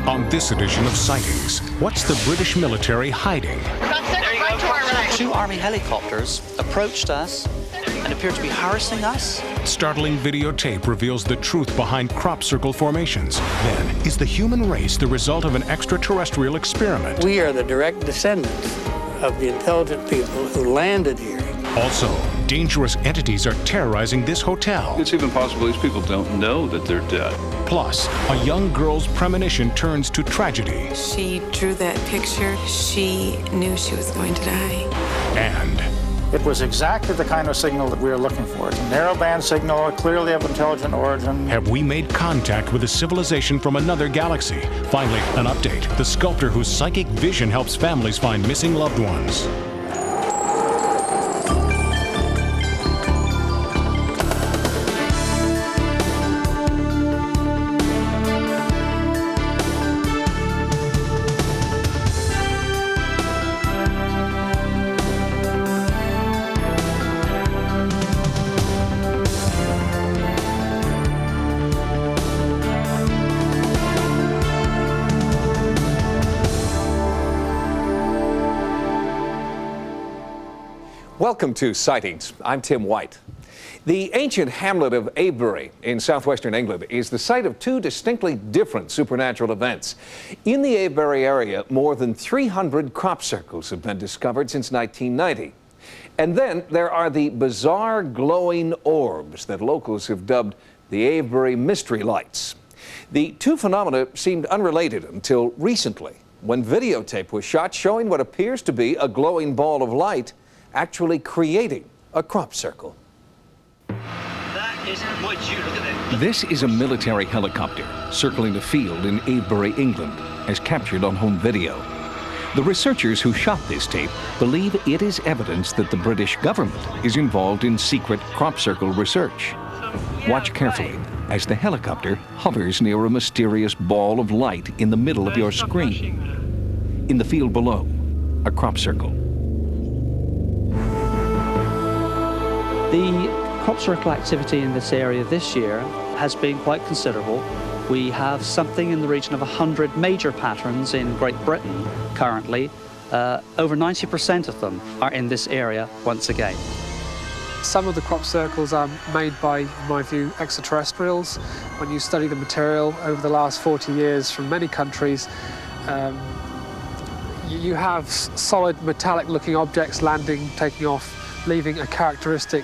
On this edition of Sightings, what's the British military hiding? Right to our right. 2 Army helicopters approached us and appeared to be harassing us. Startling videotape reveals the truth behind crop circle formations. Then, is the human race the result of an extraterrestrial experiment? We are the direct descendants of the intelligent people who landed here. Also, dangerous entities are terrorizing this hotel. It's even possible these people don't know that they're dead. Plus, a young girl's premonition turns to tragedy. She drew that picture. She knew she was going to die. And it was exactly the kind of signal that we were looking for. It's a narrowband signal, clearly of intelligent origin. have we made contact with a civilization from another galaxy? Finally, an update. The sculptor whose psychic vision helps families find missing loved ones. Welcome to Sightings. I'm Tim White. The ancient hamlet of Avebury in southwestern England is the site of 2 distinctly different supernatural events. In the Avebury area, more than 300 crop circles have been discovered since 1990. And then there are the bizarre glowing orbs that locals have dubbed the Avebury Mystery Lights. The 2 phenomena seemed unrelated until recently, when videotape was shot showing what appears to be a glowing ball of light actually creating a crop circle. That is, would you look at that? This is a military helicopter circling a field in Avebury, England, as captured on home video. The researchers who shot this tape believe it is evidence that the British government is involved in secret crop circle research. Watch carefully as the helicopter hovers near a mysterious ball of light in the middle of your screen. In the field below, a crop circle. The crop circle activity in this area this year has been quite considerable. We have something in the region of 100 major patterns in Great Britain currently. Over 90% of them are in this area once again. Some of the crop circles are made by, in my view, extraterrestrials. When you study the material over the last 40 years from many countries, you have solid metallic-looking objects landing, taking off, leaving a characteristic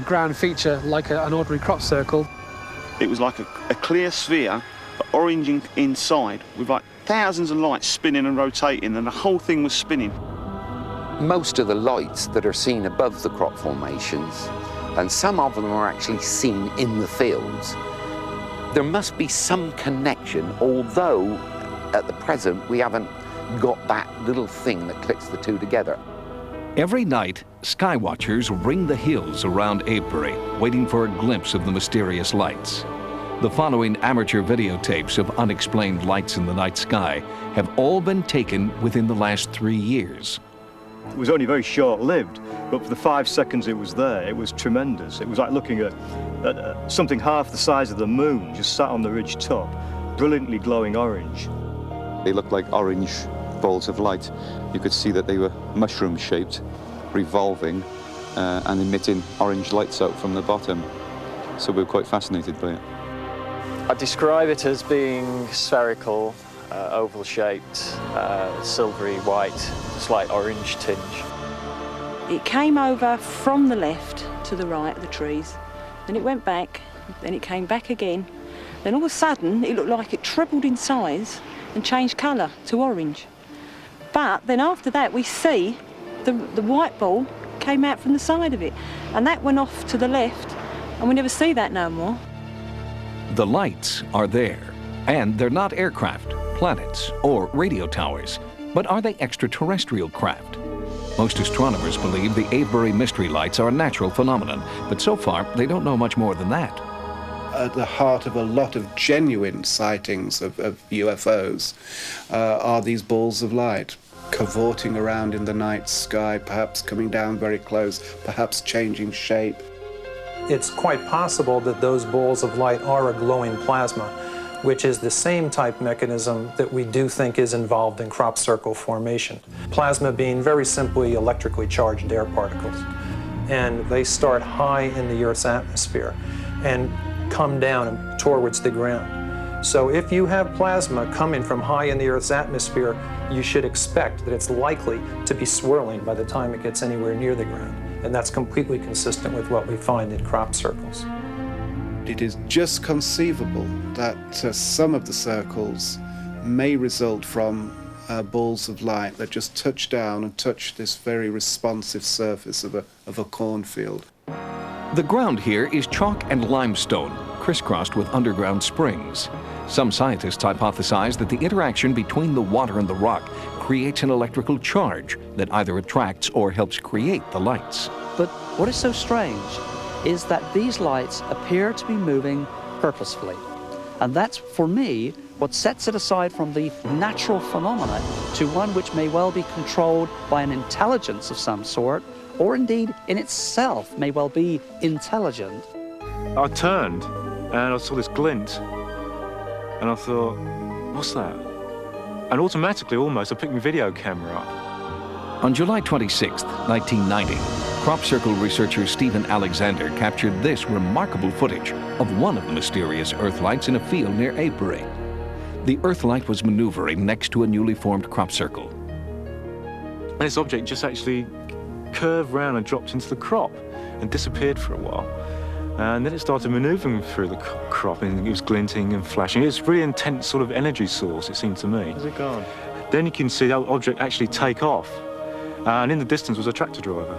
ground feature like an ordinary crop circle. It was like a clear sphere, but orange inside, with like thousands of lights spinning and rotating, and the whole thing was spinning. Most of the lights that are seen above the crop formations, and some of them are actually seen in the fields, there must be some connection, although at the present we haven't got that little thing that clicks the 2 together. Every night, skywatchers ring the hills around Avebury, waiting for a glimpse of the mysterious lights. The following amateur videotapes of unexplained lights in the night sky have all been taken within the last 3 years. It was only very short-lived, but for the 5 seconds it was there, it was tremendous. It was like looking at something half the size of the moon, just sat on the ridge top, brilliantly glowing orange. They looked like orange balls of light. You could see that they were mushroom-shaped, revolving, and emitting orange lights out from the bottom. So we were quite fascinated by it. I'd describe it as being spherical, oval-shaped, silvery white, slight orange tinge. It came over from the left to the right of the trees, then it went back, then it came back again. Then all of a sudden it looked like it tripled in size and changed colour to orange. But then after that we see the white ball came out from the side of it, and that went off to the left, and we never see that no more. The lights are there, and they're not aircraft, planets, or radio towers, but are they extraterrestrial craft? Most astronomers believe the Avebury Mystery Lights are a natural phenomenon, but so far they don't know much more than that. At the heart of a lot of genuine sightings of UFOs are these balls of light, cavorting around in the night sky, perhaps coming down very close, perhaps changing shape. It's quite possible that those balls of light are a glowing plasma. which is the same type mechanism that we do think is involved in crop circle formation. Plasma being very simply electrically charged air particles. And they start high in the Earth's atmosphere and come down towards the ground. So if you have plasma coming from high in the Earth's atmosphere, you should expect that it's likely to be swirling by the time it gets anywhere near the ground. And that's completely consistent with what we find in crop circles. It is just conceivable that some of the circles may result from balls of light that just touch down and touch this very responsive surface of a cornfield. The ground here is chalk and limestone, crisscrossed with underground springs. Some scientists hypothesize that the interaction between the water and the rock creates an electrical charge that either attracts or helps create the lights. But what is so strange is that these lights appear to be moving purposefully. And that's, for me, what sets it aside from the natural phenomena to one which may well be controlled by an intelligence of some sort, or indeed in itself may well be intelligent. I turned and I saw this glint and I thought, what's that? And automatically, almost, I picked my video camera up. On July 26, 1990, crop circle researcher Stephen Alexander captured this remarkable footage of one of the mysterious Earth lights in a field near Avebury. The Earth light was maneuvering next to a newly formed crop circle. And this object just actually curved round and dropped into the crop and disappeared for a while. And then it started maneuvering through the crop, and it was glinting and flashing. It was a really intense sort of energy source, it seemed to me. Where's it gone? Then you can see the object actually take off. And in the distance was a tractor driver.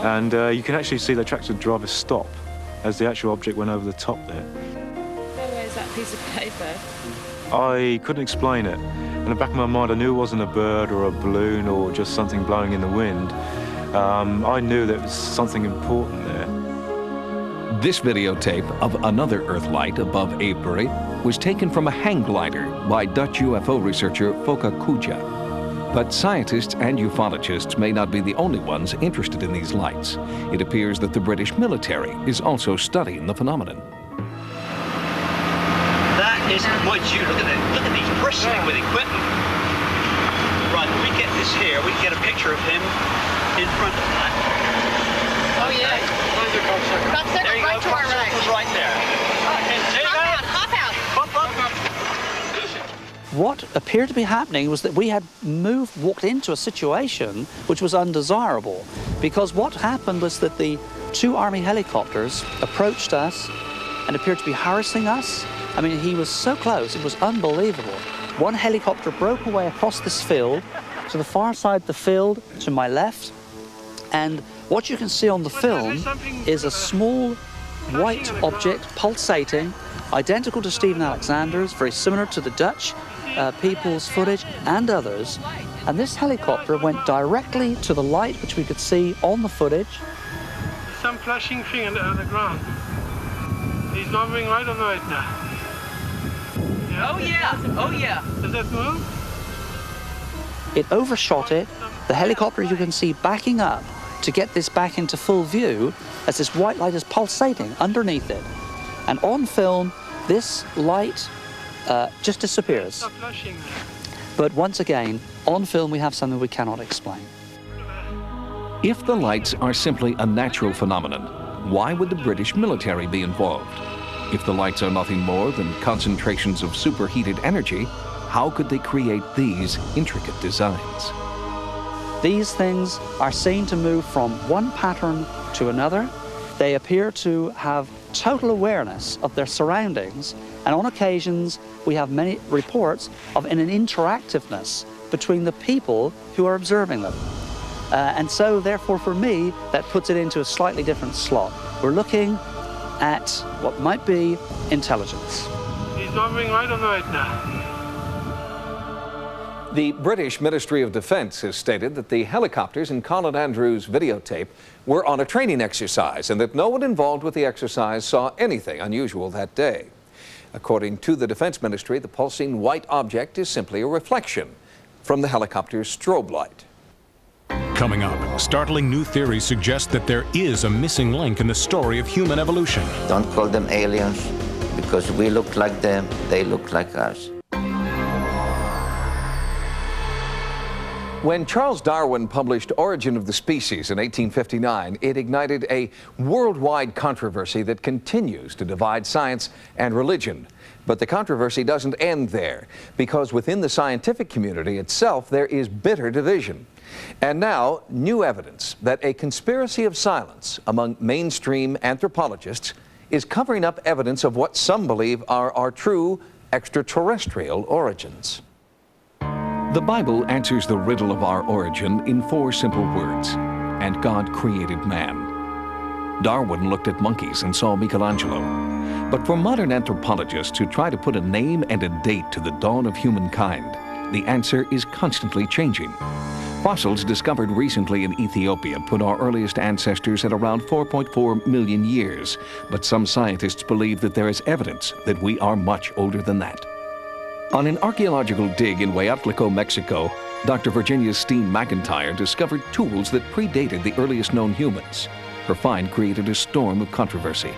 And you can actually see the tractor driver stop as the actual object went over the top there. Where's that piece of paper? I couldn't explain it. In the back of my mind, I knew it wasn't a bird or a balloon or just something blowing in the wind. I knew there was something important there. This videotape of another Earth light above Avebury was taken from a hang glider by Dutch UFO researcher Foka Kuja. But scientists and ufologists may not be the only ones interested in these lights. It appears that the British military is also studying the phenomenon. That is, mind you, look at these bristling with equipment. Right, when we get this here, we can get a picture of him in front of that. Oh yeah. Crop circle, There you right go, to our right. right there. Hop out. What appeared to be happening was that we had walked into a situation which was undesirable, because what happened was that the two Army helicopters approached us and appeared to be harassing us. I mean, he was so close, it was unbelievable. One helicopter broke away across this field to the far side of the field to my left, and what you can see on the film is a small white object pulsating, identical to Stephen Alexander's, very similar to the Dutch people's footage and others. And this helicopter went directly to the light which we could see on the footage. Some flashing thing on the ground. He's moving right on right now. Yeah. Oh yeah, oh yeah. Does that move? It overshot it. The helicopter you can see backing up to get this back into full view as this white light is pulsating underneath it. And on film, this light just disappears. But once again, on film we have something we cannot explain. If the lights are simply a natural phenomenon, why would the British military be involved? If the lights are nothing more than concentrations of superheated energy, how could they create these intricate designs? These things are seen to move from one pattern to another. They appear to have total awareness of their surroundings, and on occasions we have many reports of an interactiveness between the people who are observing them. And so therefore for me that puts it into a slightly different slot. We're looking at what might be intelligence. He's moving right on right now. The British Ministry of Defense has stated that the helicopters in Colin Andrews' videotape were on a training exercise and that no one involved with the exercise saw anything unusual that day. According to the Defense Ministry, the pulsing white object is simply a reflection from the helicopter's strobe light. Coming up, startling new theories suggest that there is a missing link in the story of human evolution. Don't call them aliens. because we look like them, they look like us. When Charles Darwin published Origin of the Species in 1859, it ignited a worldwide controversy that continues to divide science and religion. But the controversy doesn't end there, because within the scientific community itself, there is bitter division. And now, new evidence that a conspiracy of silence among mainstream anthropologists is covering up evidence of what some believe are our true extraterrestrial origins. The Bible answers the riddle of our origin in 4 simple words: and God created man. Darwin looked at monkeys and saw Michelangelo. But for modern anthropologists who try to put a name and a date to the dawn of humankind, the answer is constantly changing. Fossils discovered recently in Ethiopia put our earliest ancestors at around 4.4 million years, but some scientists believe that there is evidence that we are much older than that. On an archaeological dig in Hueyatlico, Mexico, Dr. Virginia Steen McIntyre discovered tools that predated the earliest known humans. Her find created a storm of controversy.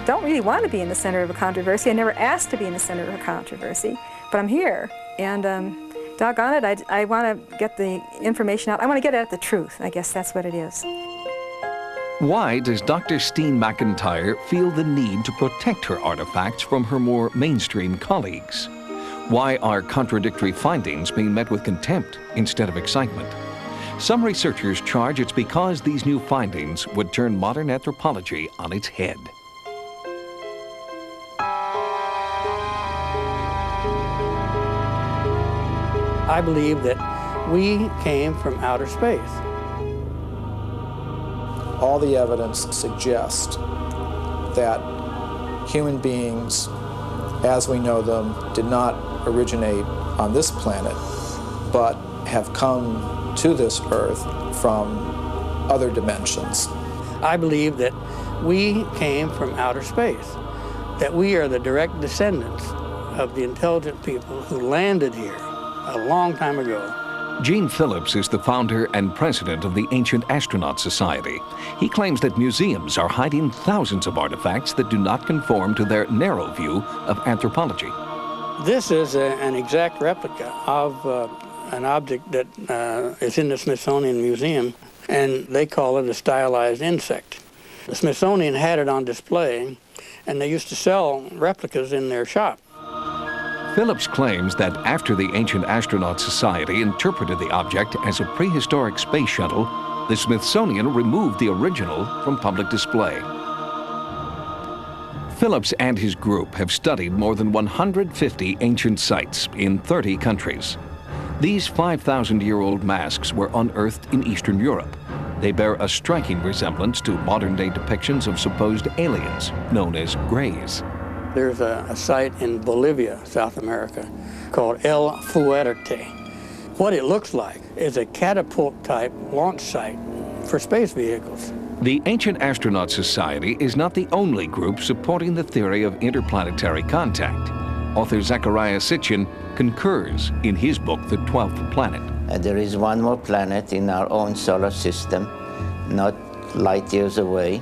Don't really want to be in the center of a controversy. I never asked to be in the center of a controversy, but I'm here, and doggone it, I want to get the information out. I want to get at the truth. I guess that's what it is. Why does Dr. Steen McIntyre feel the need to protect her artifacts from her more mainstream colleagues? Why are contradictory findings being met with contempt instead of excitement? Some researchers charge it's because these new findings would turn modern anthropology on its head. I believe that we came from outer space. All the evidence suggests that human beings, as we know them, did not originate on this planet, but have come to this Earth from other dimensions. I believe that we came from outer space, that we are the direct descendants of the intelligent people who landed here a long time ago. Gene Phillips is the founder and president of the Ancient Astronaut Society. He claims that museums are hiding thousands of artifacts that do not conform to their narrow view of anthropology. This is an exact replica of an object that is in the Smithsonian Museum, and they call it a stylized insect. The Smithsonian had it on display, and they used to sell replicas in their shop. Phillips claims that after the Ancient Astronaut Society interpreted the object as a prehistoric space shuttle, the Smithsonian removed the original from public display. Phillips and his group have studied more than 150 ancient sites in 30 countries. These 5,000-year-old masks were unearthed in Eastern Europe. They bear a striking resemblance to modern-day depictions of supposed aliens, known as Greys. There's a site in Bolivia, South America, called El Fuerte. What it looks like is a catapult-type launch site for space vehicles. The Ancient Astronaut Society is not the only group supporting the theory of interplanetary contact. Author Zechariah Sitchin concurs in his book, The 12th Planet. There is one more planet in our own solar system, not light years away,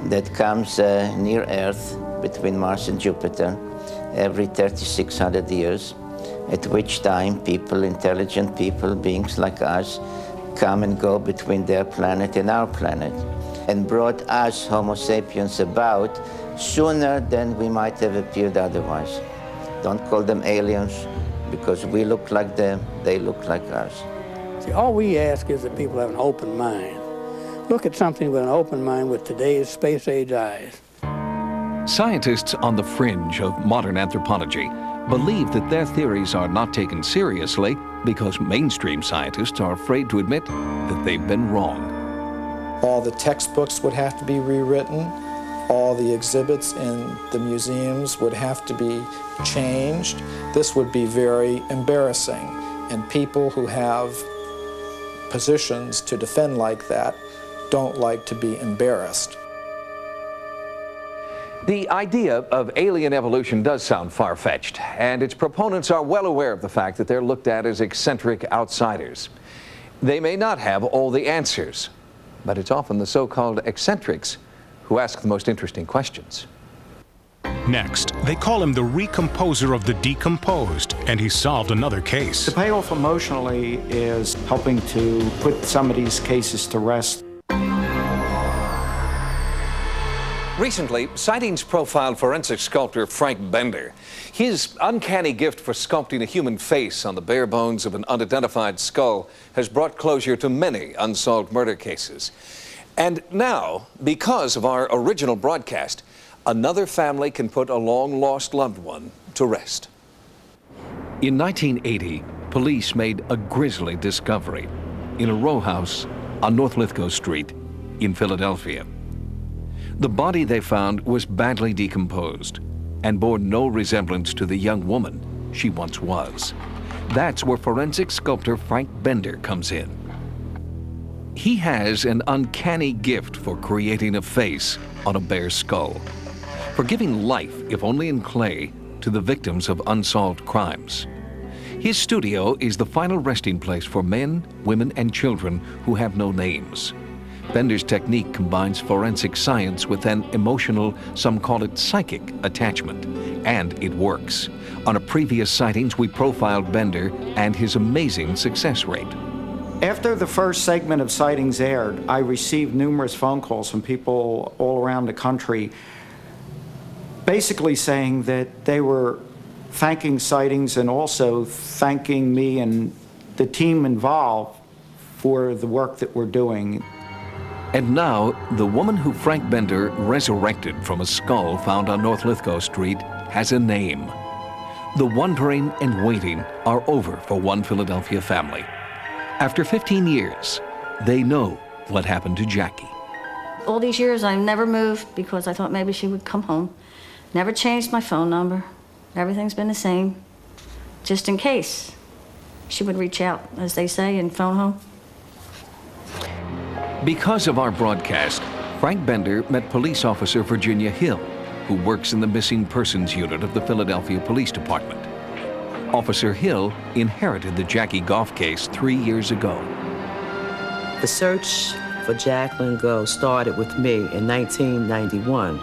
that comes near Earth, between Mars and Jupiter, every 3,600 years, at which time people, intelligent people, beings like us, come and go between their planet and our planet, and brought us, Homo sapiens, about sooner than we might have appeared otherwise. Don't call them aliens, because we look like them, they look like us. See, all we ask is that people have an open mind. Look at something with an open mind with today's space-age eyes. Scientists on the fringe of modern anthropology believe that their theories are not taken seriously because mainstream scientists are afraid to admit that they've been wrong. All the textbooks would have to be rewritten. All the exhibits in the museums would have to be changed. This would be very embarrassing, and people who have positions to defend like that don't like to be embarrassed. The idea of alien evolution does sound far-fetched, and its proponents are well aware of the fact that they're looked at as eccentric outsiders. They may not have all the answers, but it's often the so-called eccentrics who ask the most interesting questions. Next, they call him the recomposer of the decomposed, and he solved another case. The payoff emotionally is helping to put some of these cases to rest. Recently, Sightings profiled forensic sculptor Frank Bender. His uncanny gift for sculpting a human face on the bare bones of an unidentified skull has brought closure to many unsolved murder cases. And now, because of our original broadcast, another family can put a long-lost loved one to rest. In 1980, police made a grisly discovery in a row house on North Lithgow Street in Philadelphia. The body they found was badly decomposed and bore no resemblance to the young woman she once was. That's where forensic sculptor Frank Bender comes in. He has an uncanny gift for creating a face on a bare skull, for giving life, if only in clay, to the victims of unsolved crimes. His studio is the final resting place for men, women, and children who have no names. Bender's technique combines forensic science with an emotional, some call it psychic, attachment, and it works. On a previous Sightings, we profiled Bender and his amazing success rate. After the first segment of Sightings aired, I received numerous phone calls from people all around the country basically saying that they were thanking Sightings and also thanking me and the team involved for the work that we're doing. And now, the woman who Frank Bender resurrected from a skull found on North Lithgow Street has a name. The wondering and waiting are over for one Philadelphia family. After 15 years, they know what happened to Jackie. All these years, I never moved because I thought maybe she would come home. Never changed my phone number. Everything's been the same, just in case she would reach out, as they say, and phone home. Because of our broadcast, Frank Bender met police officer Virginia Hill, who works in the missing persons unit of the Philadelphia Police Department. Officer Hill inherited the Jackie Goff case 3 years ago. The search for Jacqueline Goh started with me in 1991.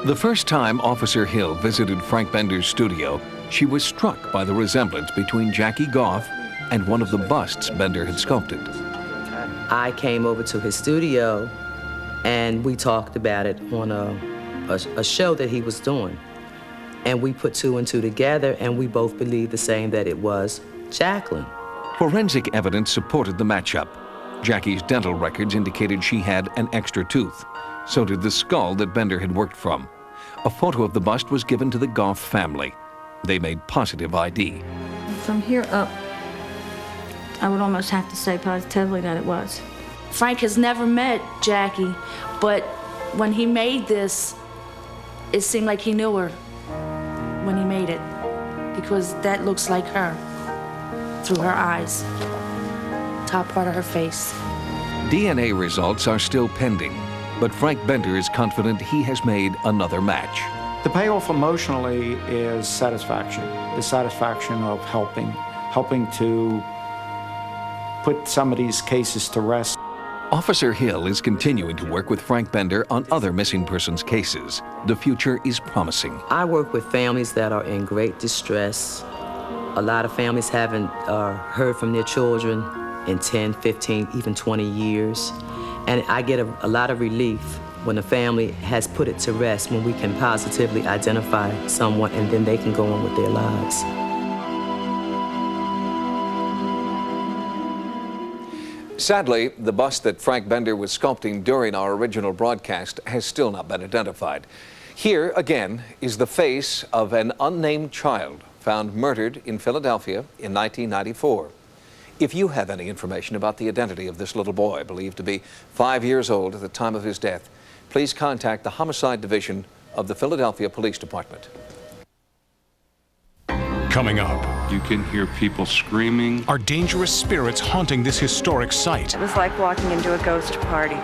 The first time Officer Hill visited Frank Bender's studio, she was struck by the resemblance between Jackie Goff and one of the busts Bender had sculpted. I came over to his studio and we talked about it on a show that he was doing. And we put two and two together and we both believed the same, that it was Jacqueline. Forensic evidence supported the matchup. Jackie's dental records indicated she had an extra tooth. So did the skull that Bender had worked from. A photo of the bust was given to the Goff family. They made positive ID. From here up, I would almost have to say positively that it was. Frank has never met Jackie, but when he made this, it seemed like he knew her when he made it, because that looks like her through her eyes, top part of her face. DNA results are still pending, but Frank Bender is confident he has made another match. The payoff emotionally is satisfaction, the satisfaction of helping to put some of these cases to rest. Officer Hill is continuing to work with Frank Bender on other missing persons cases. The future is promising. I work with families that are in great distress. A lot of families haven't heard from their children in 10, 15, even 20 years. And I get a lot of relief when the family has put it to rest, when we can positively identify someone and then they can go on with their lives. Sadly, the bust that Frank Bender was sculpting during our original broadcast has still not been identified. Here, again, is the face of an unnamed child found murdered in Philadelphia in 1994. If you have any information about the identity of this little boy, believed to be 5 years old at the time of his death, please contact the Homicide Division of the Philadelphia Police Department. Coming up, you can hear people screaming. Are dangerous spirits haunting this historic site? It was like walking into a ghost party.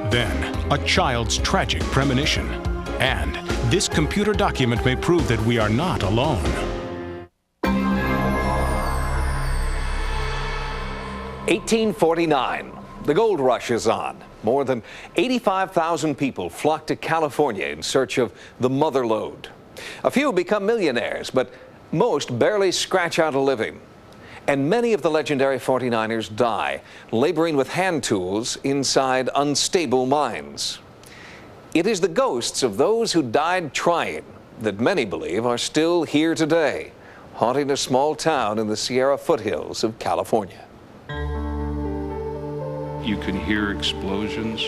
Then, a child's tragic premonition. And this computer document may prove that we are not alone. 1849. The gold rush is on. More than 85,000 people flock to California in search of the mother lode. A few become millionaires, but most barely scratch out a living. And many of the legendary 49ers die, laboring with hand tools inside unstable mines. It is the ghosts of those who died trying that many believe are still here today, haunting a small town in the Sierra foothills of California. You can hear explosions,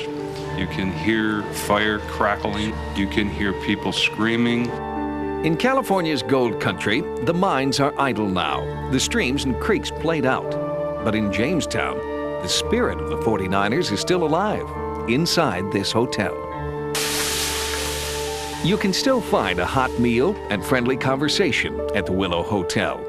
you can hear fire crackling, you can hear people screaming. In California's gold country, the mines are idle now. The streams and creeks played out. But in Jamestown, the spirit of the 49ers is still alive inside this hotel. You can still find a hot meal and friendly conversation at the Willow Hotel.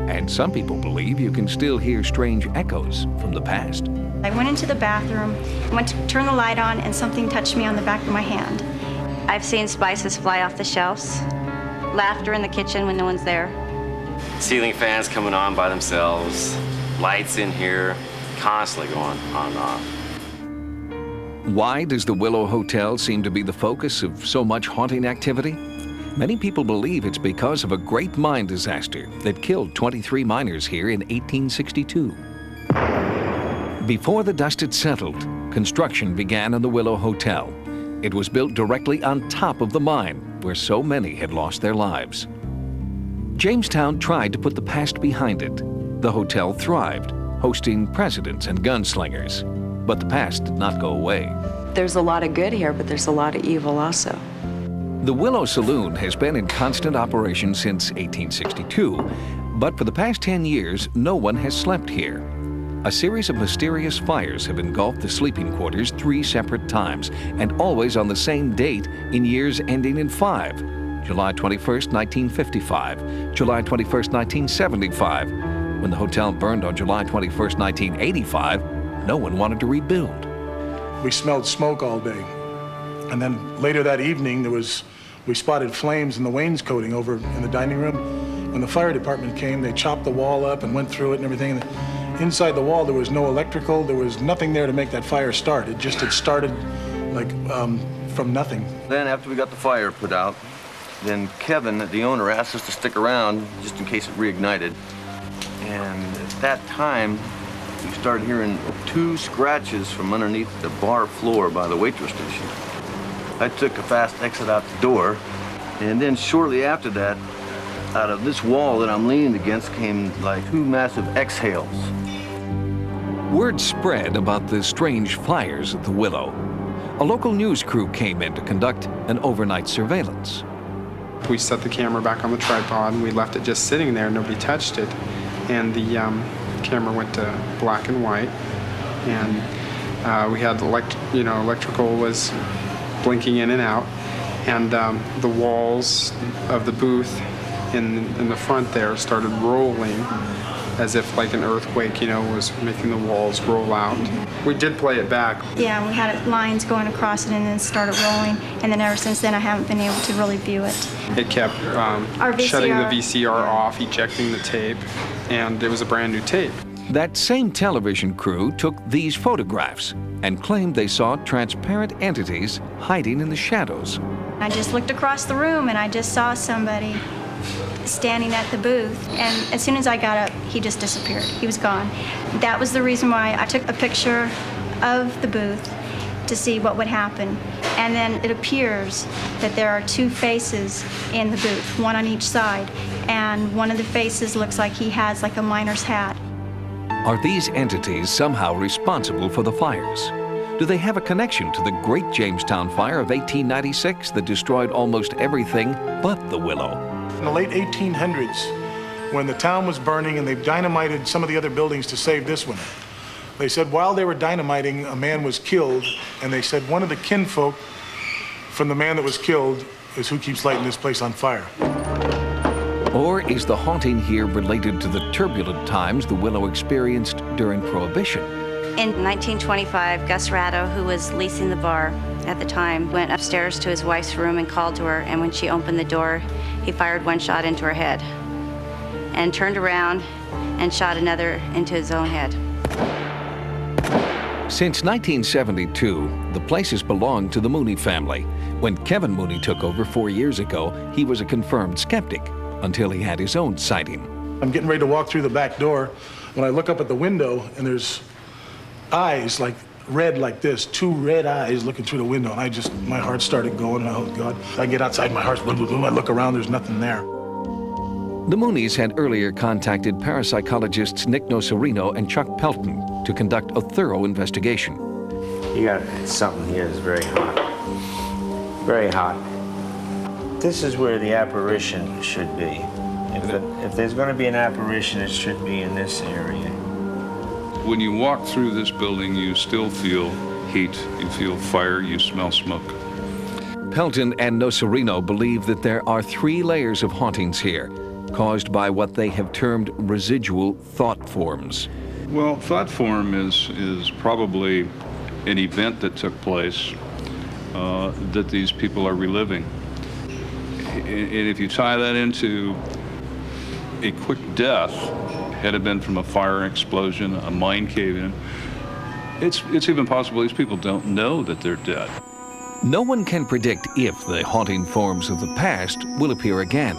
And some people believe you can still hear strange echoes from the past. I went into the bathroom, went to turn the light on, and something touched me on the back of my hand. I've seen spices fly off the shelves, laughter in the kitchen when no one's there. Ceiling fans coming on by themselves, lights in here, constantly going on and off. Why does the Willow Hotel seem to be the focus of so much haunting activity? Many people believe it's because of a great mine disaster that killed 23 miners here in 1862. Before the dust had settled, construction began on the Willow Hotel. It was built directly on top of the mine, where so many had lost their lives. Jamestown tried to put the past behind it. The hotel thrived, hosting presidents and gunslingers. But the past did not go away. There's a lot of good here, but there's a lot of evil also. The Willow Saloon has been in constant operation since 1862, but for the past 10 years, no one has slept here. A series of mysterious fires have engulfed the sleeping quarters 3 separate times, and always on the same date in years ending in 5. July 21st, 1955, July 21st, 1975. When the hotel burned on July 21st, 1985, no one wanted to rebuild. We smelled smoke all day. And then later that evening, we spotted flames in the wainscoting over in the dining room. When the fire department came, they chopped the wall up and went through it and everything. And inside the wall, there was no electrical. There was nothing there to make that fire start. It just had started like from nothing. Then after we got the fire put out, then Kevin, the owner, asked us to stick around just in case it reignited. And at that time, we started hearing 2 scratches from underneath the bar floor by the waitress station. I took a fast exit out the door, and then shortly after that, out of this wall that I'm leaning against came like 2 massive exhales. Word spread about the strange fires at the Willow. A local news crew came in to conduct an overnight surveillance. We set the camera back on the tripod and we left it just sitting there, nobody touched it. And the camera went to black and white. And we had electrical was blinking in and out. And the walls of the booth in the front there started rolling as if like an earthquake, was making the walls roll out. We did play it back. Yeah, we had lines going across it and then started rolling. And then ever since then, I haven't been able to really view it. It kept shutting the VCR off, ejecting the tape, and it was a brand new tape. That same television crew took these photographs and claimed they saw transparent entities hiding in the shadows. I just looked across the room and I just saw somebody standing at the booth, and as soon as I got up, he just disappeared. He was gone. That was the reason why I took a picture of the booth to see what would happen. And then it appears that there are 2 faces in the booth, one on each side, and one of the faces looks like he has like a miner's hat. Are these entities somehow responsible for the fires? Do they have a connection to the Great Jamestown Fire of 1896 that destroyed almost everything but the Willow? In the late 1800s, when the town was burning and they dynamited some of the other buildings to save this one, they said while they were dynamiting, a man was killed, and they said one of the kinfolk from the man that was killed is who keeps lighting this place on fire. Or is the haunting here related to the turbulent times the Willow experienced during Prohibition? In 1925, Gus Ratto, who was leasing the bar at the time, went upstairs to his wife's room and called to her, and when she opened the door, he fired 1 shot into her head and turned around and shot another into his own head. Since 1972, the place has belonged to the Mooney family. When Kevin Mooney took over 4 years ago, he was a confirmed skeptic until he had his own sighting. I'm getting ready to walk through the back door when I look up at the window and there's eyes like red like this, 2 red eyes looking through the window, and my heart started going, and oh God. I get outside, my heart's boom, boom, boom. I look around, there's nothing there. The Mooneys had earlier contacted parapsychologists Nick Nocerino and Chuck Pelton to conduct a thorough investigation. You got something here that's very hot. Very hot. This is where the apparition should be. If there's going to be an apparition, it should be in this area. When you walk through this building, you still feel heat, you feel fire, you smell smoke. Pelton and Nocerino believe that there are 3 layers of hauntings here, caused by what they have termed residual thought forms. Well, thought form is probably an event that took place that these people are reliving. And if you tie that into a quick death, had it been from a fire explosion, a mine cave-in, it's even possible these people don't know that they're dead. No one can predict if the haunting forms of the past will appear again.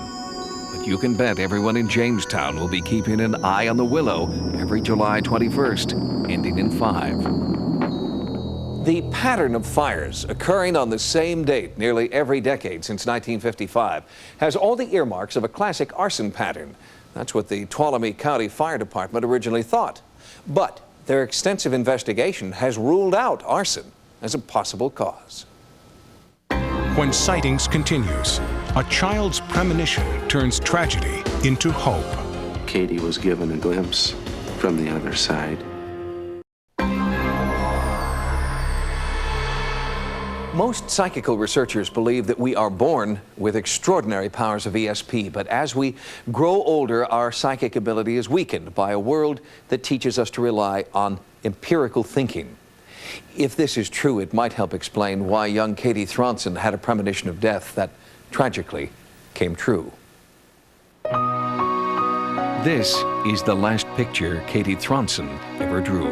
But you can bet everyone in Jamestown will be keeping an eye on the Willow every July 21st, ending in 5. The pattern of fires occurring on the same date nearly every decade since 1955 has all the earmarks of a classic arson pattern. That's what the Tuolumne County Fire Department originally thought. But their extensive investigation has ruled out arson as a possible cause. When Sightings continues, a child's premonition turns tragedy into hope. Katie was given a glimpse from the other side. Most psychical researchers believe that we are born with extraordinary powers of ESP, but as we grow older, our psychic ability is weakened by a world that teaches us to rely on empirical thinking. If this is true, it might help explain why young Katie Thronson had a premonition of death that tragically came true. This is the last picture Katie Thronson ever drew.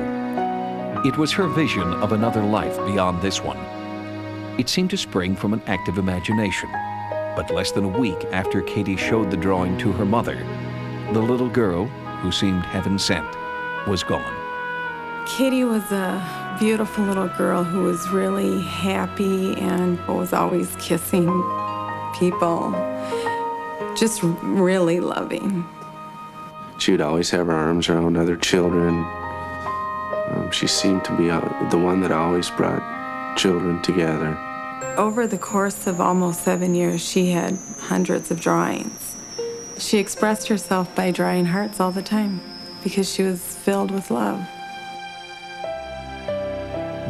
It was her vision of another life beyond this one. It seemed to spring from an active imagination, but less than a week after Katie showed the drawing to her mother, the little girl, who seemed heaven sent, was gone. Katie was a beautiful little girl who was really happy and was always kissing people, just really loving. She would always have her arms around other children. She seemed to be the one that always brought children together. Over the course of almost 7 years, she had hundreds of drawings. She expressed herself by drawing hearts all the time because she was filled with love.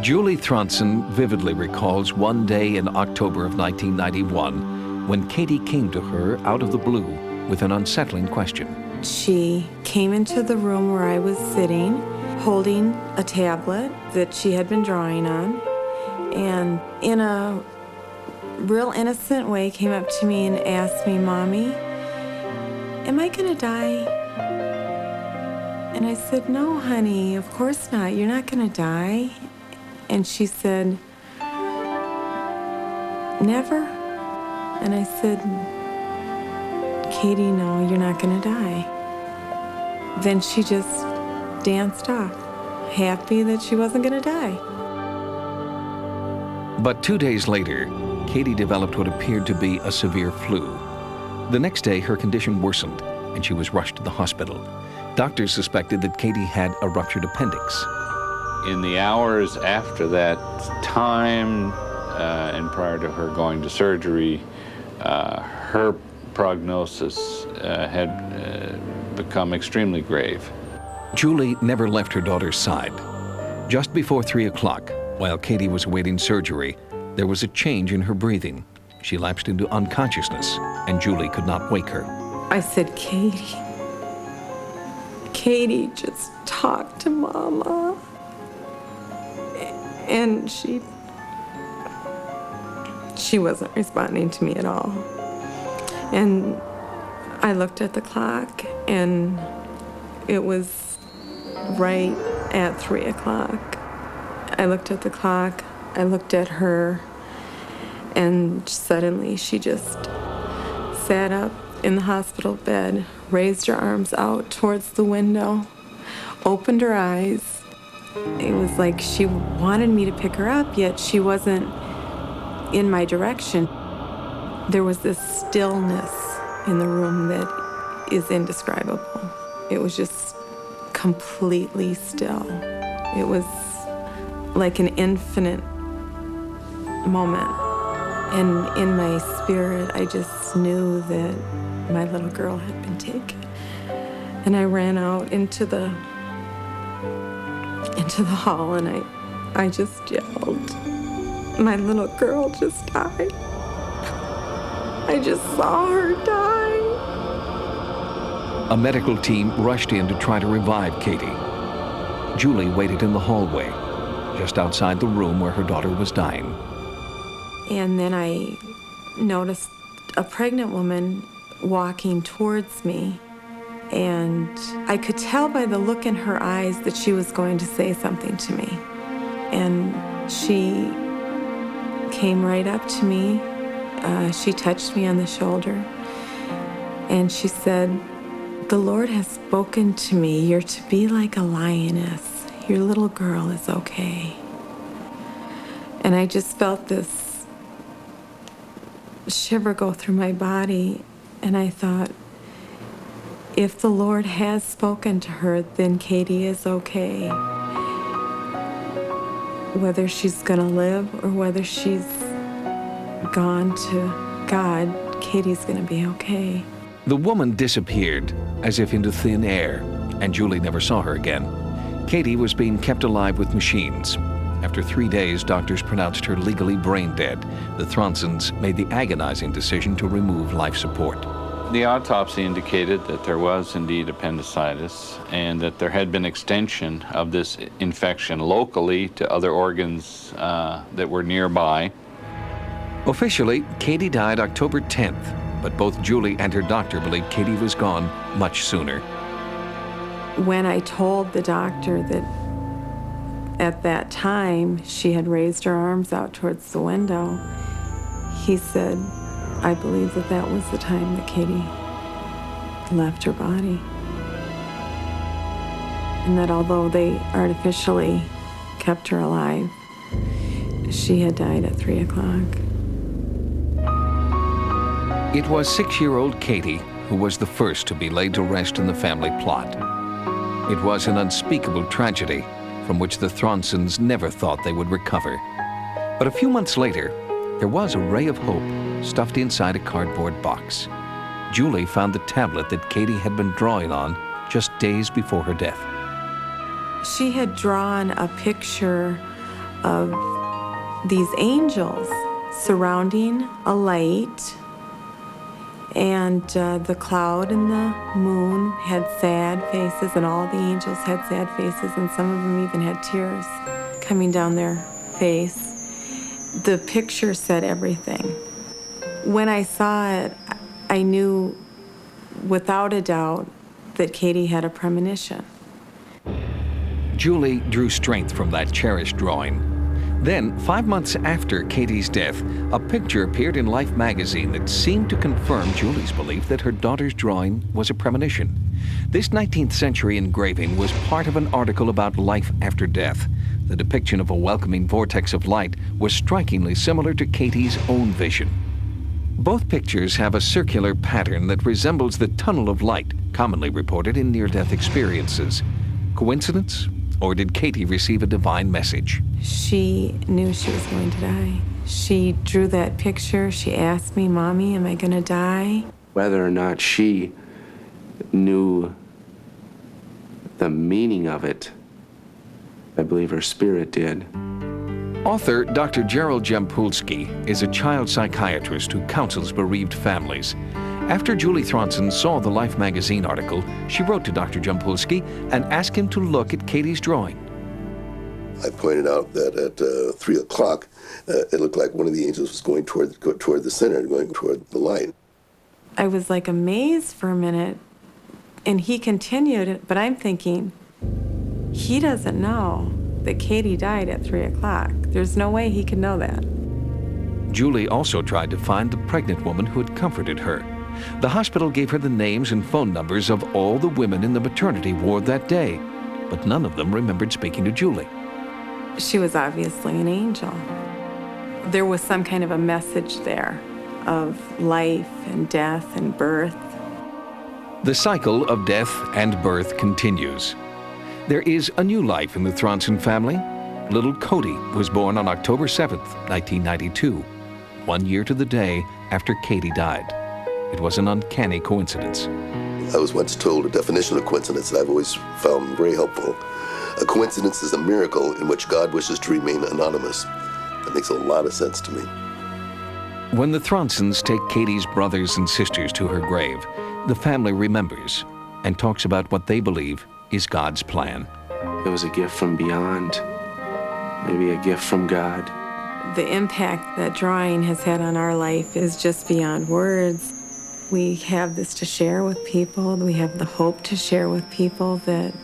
Julie Thronson vividly recalls one day in October of 1991 when Katie came to her out of the blue with an unsettling question. She came into the room where I was sitting, holding a tablet that she had been drawing on, and in a real innocent way came up to me and asked me, "Mommy, am I gonna die?" And I said, "No, honey, of course not. You're not gonna die." And she said, "Never?" And I said, "Katie, no, you're not gonna die." Then she just danced off, happy that she wasn't gonna die. But 2 days later, Katie developed what appeared to be a severe flu. The next day, her condition worsened, and she was rushed to the hospital. Doctors suspected that Katie had a ruptured appendix. In the hours after that time, and prior to her going to surgery, her prognosis had become extremely grave. Julie never left her daughter's side. Just before 3 o'clock, while Katie was awaiting surgery, there was a change in her breathing. She lapsed into unconsciousness, and Julie could not wake her. I said, "Katie, Katie, just talk to Mama." And she wasn't responding to me at all. And I looked at the clock, and it was right at 3 o'clock. I looked at the clock, I looked at her, and suddenly she just sat up in the hospital bed, raised her arms out towards the window, opened her eyes. It was like she wanted me to pick her up, yet she wasn't in my direction. There was this stillness in the room that is indescribable. It was just completely still. It was like an infinite moment. And in my spirit, I just knew that my little girl had been taken. And I ran out into the hall and I just yelled, "My little girl just died. I just saw her die." A medical team rushed in to try to revive Katie. Julie waited in the hallway, just outside the room where her daughter was dying. And then I noticed a pregnant woman walking towards me, and I could tell by the look in her eyes that she was going to say something to me. And she came right up to me. She touched me on the shoulder, and she said, "The Lord has spoken to me. You're to be like a lioness. Your little girl is okay." And I just felt this shiver go through my body, and I thought, if the Lord has spoken to her, then Katie is okay. Whether she's gonna live or whether she's gone to God, Katie's gonna be okay. The woman disappeared, as if into thin air, and Julie never saw her again. Katie was being kept alive with machines. After 3 days, doctors pronounced her legally brain dead. The Thronsons made the agonizing decision to remove life support. The autopsy indicated that there was indeed appendicitis and that there had been extension of this infection locally to other organs that were nearby. Officially, Katie died October 10th, but both Julie and her doctor believed Katie was gone much sooner. When I told the doctor that at that time she had raised her arms out towards the window, he said, "I believe that that was the time that Katie left her body. And that although they artificially kept her alive, she had died at 3 o'clock. It was 6-year-old Katie who was the first to be laid to rest in the family plot. It was an unspeakable tragedy from which the Thronsons never thought they would recover. But a few months later, there was a ray of hope stuffed inside a cardboard box. Julie found the tablet that Katie had been drawing on just days before her death. She had drawn a picture of these angels surrounding a light, and the cloud and the moon had sad faces, and all the angels had sad faces, and some of them even had tears coming down their face. The picture said everything. When I saw it, I knew without a doubt that Katie had a premonition. Julie drew strength from that cherished drawing. Then, 5 months after Katie's death, a picture appeared in Life magazine that seemed to confirm Julie's belief that her daughter's drawing was a premonition. This 19th century engraving was part of an article about life after death. The depiction of a welcoming vortex of light was strikingly similar to Katie's own vision. Both pictures have a circular pattern that resembles the tunnel of light commonly reported in near-death experiences. Coincidence? Or did Katie receive a divine message? She knew she was going to die. She drew that picture. She asked me, "Mommy, am I going to die?" Whether or not she knew the meaning of it, I believe her spirit did. Author Dr. Gerald Jampolsky is a child psychiatrist who counsels bereaved families. After Julie Thronson saw the Life magazine article, she wrote to Dr. Jampolsky and asked him to look at Katie's drawing. I pointed out that at 3 o'clock, it looked like one of the angels was going toward the center, going toward the light. I was like amazed for a minute, and he continued, but I'm thinking, he doesn't know. that Katie died at 3 o'clock. There's no way he could know that. Julie also tried to find the pregnant woman who had comforted her. The hospital gave her the names and phone numbers of all the women in the maternity ward that day, but none of them remembered speaking to Julie. She was obviously an angel. There was some kind of a message there of life and death and birth. The cycle of death and birth continues. There is a new life in the Thronson family. Little Cody was born on October 7th, 1992, 1 year to the day after Katie died. It was an uncanny coincidence. I was once told a definition of coincidence that I've always found very helpful. A coincidence is a miracle in which God wishes to remain anonymous. That makes a lot of sense to me. When the Thronsons take Katie's brothers and sisters to her grave, the family remembers and talks about what they believe is God's plan. It was a gift from beyond, maybe a gift from God. The impact that drawing has had on our life is just beyond words. We have this to share with people. We have the hope to share with people that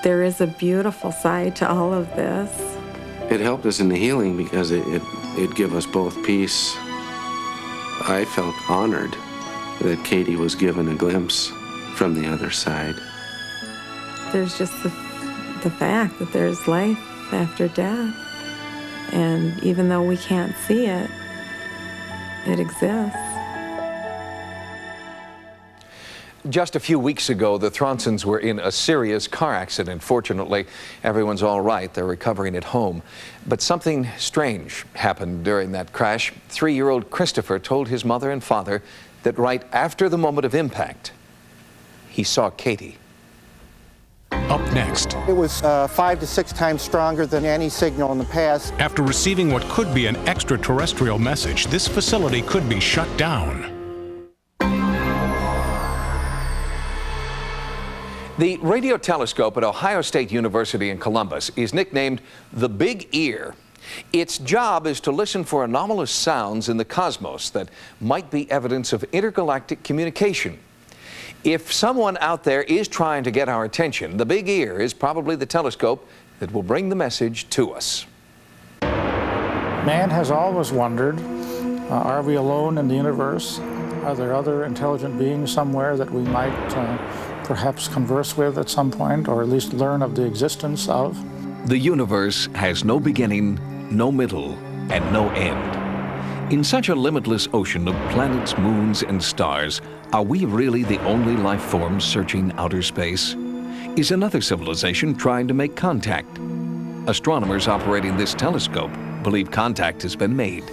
there is a beautiful side to all of this. It helped us in the healing because it gave us both peace. I felt honored that Katie was given a glimpse from the other side. There's just the fact that there's life after death. And even though we can't see it, it exists. Just a few weeks ago, the Thronsons were in a serious car accident. Fortunately, everyone's all right. They're recovering at home. But something strange happened during that crash. 3-year-old Christopher told his mother and father that right after the moment of impact, he saw Katie. Up next, it was 5 to 6 times stronger than any signal in the past. after receiving what could be an extraterrestrial message, this facility could be shut down. The radio telescope at Ohio State University in Columbus is nicknamed the Big Ear. Its job is to listen for anomalous sounds in the cosmos that might be evidence of intergalactic communication. If someone out there is trying to get our attention, the Big Ear is probably the telescope that will bring the message to us. Man has always wondered, are we alone in the universe? Are there other intelligent beings somewhere that we might perhaps converse with at some point, or at least learn of the existence of? The universe has no beginning, no middle, and no end. In such a limitless ocean of planets, moons, and stars, are we really the only life forms searching outer space? Is another civilization trying to make contact? Astronomers operating this telescope believe contact has been made.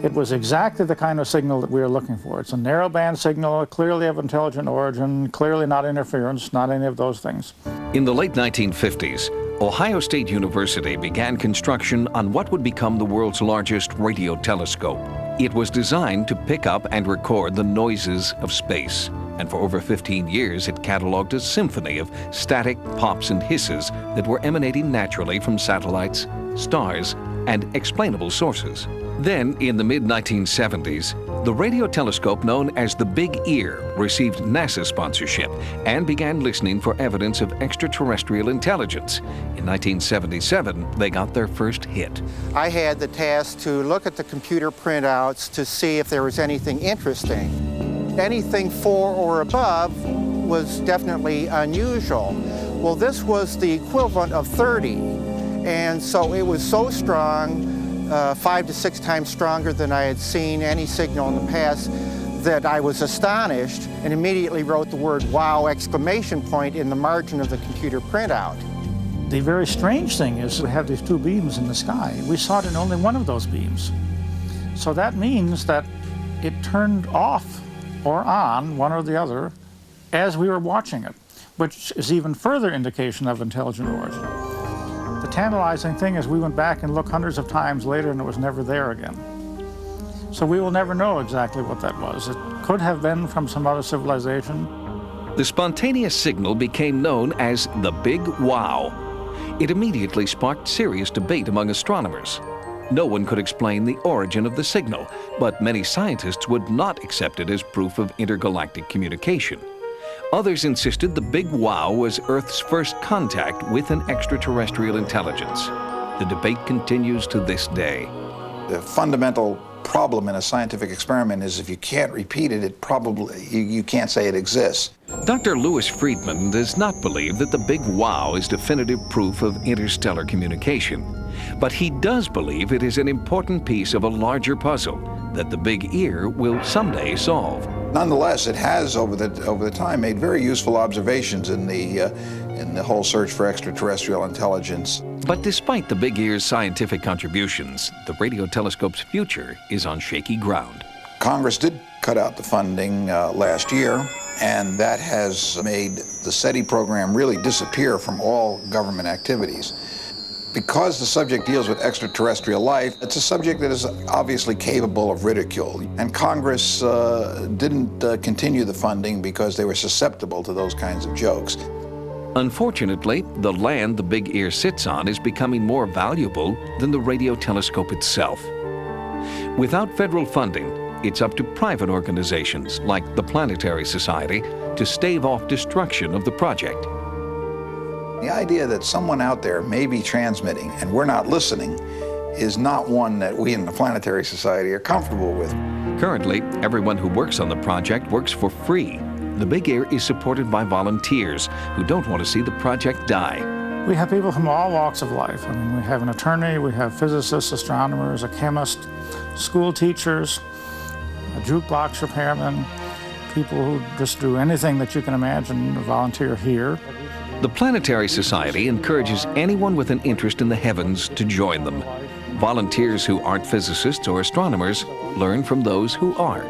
It was exactly the kind of signal that we were looking for. It's a narrowband signal, clearly of intelligent origin, clearly not interference, not any of those things. In the late 1950s, Ohio State University began construction on what would become the world's largest radio telescope. It was designed to pick up and record the noises of space. And for over 15 years, it cataloged a symphony of static pops and hisses that were emanating naturally from satellites, stars, and explainable sources. Then, in the mid-1970s, the radio telescope known as the Big Ear received NASA sponsorship and began listening for evidence of extraterrestrial intelligence. In 1977, they got their first hit. I had the task to look at the computer printouts to see if there was anything interesting. Anything 4 or above was definitely unusual. Well, this was the equivalent of 30, and so it was so strong, 5 to 6 times stronger than I had seen any signal in the past, that I was astonished and immediately wrote the word "wow!" exclamation point in the margin of the computer printout. The very strange thing is we have these 2 beams in the sky. We saw it in only one of those beams. So that means that it turned off or on, one or the other, as we were watching it, which is even further indication of intelligent origin. The tantalizing thing is we went back and looked hundreds of times later and it was never there again. So we will never know exactly what that was. It could have been from some other civilization. The spontaneous signal became known as the Big Wow. It immediately sparked serious debate among astronomers. No one could explain the origin of the signal, but many scientists would not accept it as proof of intergalactic communication. Others insisted the Big Wow was Earth's first contact with an extraterrestrial intelligence. The debate continues to this day. The fundamental problem in a scientific experiment is if you can't repeat it, you can't say it exists. Dr. Louis Friedman does not believe that the Big Wow is definitive proof of interstellar communication, but he does believe it is an important piece of a larger puzzle that the Big Ear will someday solve. Nonetheless, it has over the time made very useful observations in the whole search for extraterrestrial intelligence. But despite the Big Ear's scientific contributions, the radio telescope's future is on shaky ground. Congress did cut out the funding last year, and that has made the SETI program really disappear from all government activities. Because the subject deals with extraterrestrial life, it's a subject that is obviously capable of ridicule. And Congress didn't continue the funding because they were susceptible to those kinds of jokes. Unfortunately, the land the Big Ear sits on is becoming more valuable than the radio telescope itself. Without federal funding, it's up to private organizations like the Planetary Society to stave off destruction of the project. The idea that someone out there may be transmitting and we're not listening is not one that we in the Planetary Society are comfortable with. Currently, everyone who works on the project works for free. The Big Ear is supported by volunteers who don't want to see the project die. We have people from all walks of life. I mean, we have an attorney, we have physicists, astronomers, a chemist, school teachers, a jukebox repairman, people who just do anything that you can imagine volunteer here. The Planetary Society encourages anyone with an interest in the heavens to join them. Volunteers who aren't physicists or astronomers learn from those who are.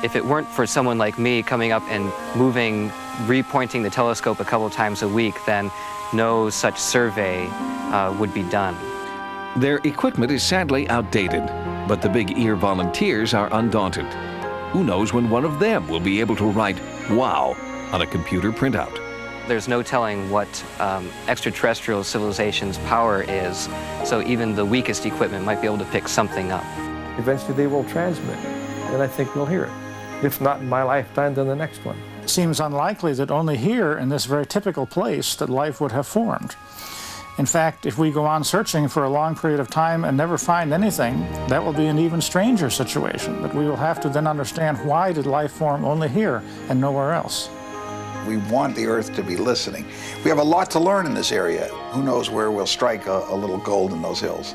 If it weren't for someone like me coming up and moving, repointing the telescope a couple times a week, then no such survey would be done. Their equipment is sadly outdated, but the Big Ear volunteers are undaunted. Who knows when one of them will be able to write "wow" on a computer printout. There's no telling what extraterrestrial civilization's power is, so even the weakest equipment might be able to pick something up. Eventually they will transmit, and I think we'll hear it. If not in my lifetime, then the next one. It seems unlikely that only here, in this very typical place, that life would have formed. In fact, if we go on searching for a long period of time and never find anything, that will be an even stranger situation, that we will have to then understand why did life form only here and nowhere else. We want the Earth to be listening. We have a lot to learn in this area. Who knows where we'll strike a little gold in those hills.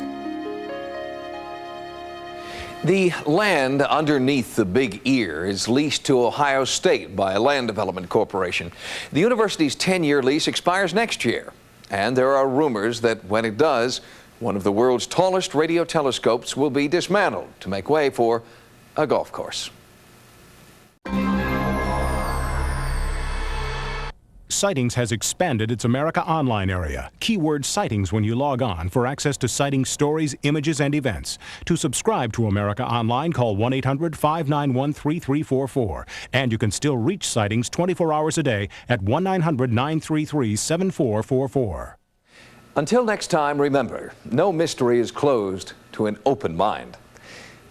The land underneath the Big Ear is leased to Ohio State by a land development corporation. The university's 10-year lease expires next year, and there are rumors that when it does, one of the world's tallest radio telescopes will be dismantled to make way for a golf course. Sightings has expanded its America Online area. Keyword Sightings when you log on for access to Sightings stories, images, and events. To subscribe to America Online, call 1-800-591-3344. And you can still reach Sightings 24 hours a day at 1-900-933-7444. Until next time, remember, no mystery is closed to an open mind.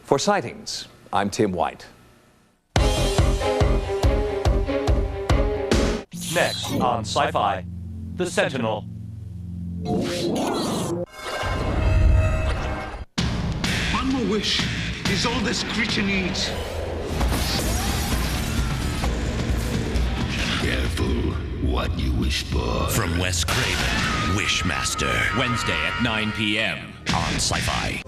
For Sightings, I'm Tim White. Next on Sci-Fi, The Sentinel. One more wish is all this creature needs. Careful what you wish for. From Wes Craven, Wishmaster. Wednesday at 9 p.m. on Sci-Fi.